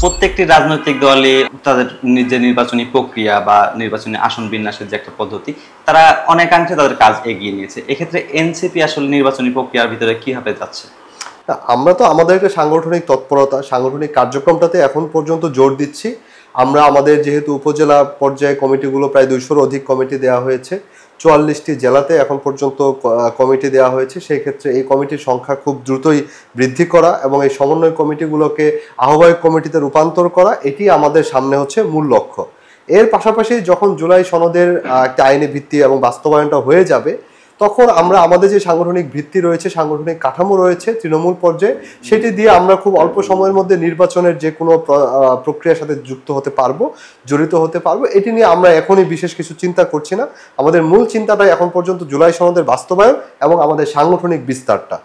প্রত্যেকটি রাজনৈতিক দলই তাদের নিজের নির্বাচনী প্রক্রিয়া বা নির্বাচনী আসন বিন্যাসের যে একটা পদ্ধতি, তারা অনেকাংশে তাদের কাজ এগিয়ে নিয়েছে। এক্ষেত্রে এনসিপি আসলে নির্বাচনী প্রক্রিয়ার ভিতরে কিভাবে যাচ্ছে? আমরা তো আমাদের একটা সাংগঠনিক তৎপরতা, সাংগঠনিক কার্যক্রমটাতে এখন পর্যন্ত জোর দিচ্ছি। আমরা আমাদের যেহেতু উপজেলা পর্যায়ে কমিটিগুলো প্রায় 200-র অধিক কমিটি দেওয়া হয়েছে, 44টি জেলাতে এখন পর্যন্ত কমিটি দেওয়া হয়েছে। সেই ক্ষেত্রে এই কমিটির সংখ্যা খুব দ্রুতই বৃদ্ধি করা এবং এই সমন্বয় কমিটিগুলোকে আহ্বায়ক কমিটিতে রূপান্তর করা, এটি আমাদের সামনে হচ্ছে মূল লক্ষ্য। এর পাশাপাশি যখন জুলাই সনদের একটা আইনি ভিত্তি এবং বাস্তবায়নটা হয়ে যাবে, তখন আমরা আমাদের যে সাংগঠনিক ভিত্তি রয়েছে, সাংগঠনিক কাঠামো রয়েছে তৃণমূল পর্যায়ে, সেটি দিয়ে আমরা খুব অল্প সময়ের মধ্যে নির্বাচনের যে কোনো প্রক্রিয়ার সাথে যুক্ত হতে পারবো, জড়িত হতে পারবো। এটি নিয়ে আমরা এখনই বিশেষ কিছু চিন্তা করছি না। আমাদের মূল চিন্তাটাই এখন পর্যন্ত জুলাই সনদের বাস্তবায়ন এবং আমাদের সাংগঠনিক বিস্তারটা।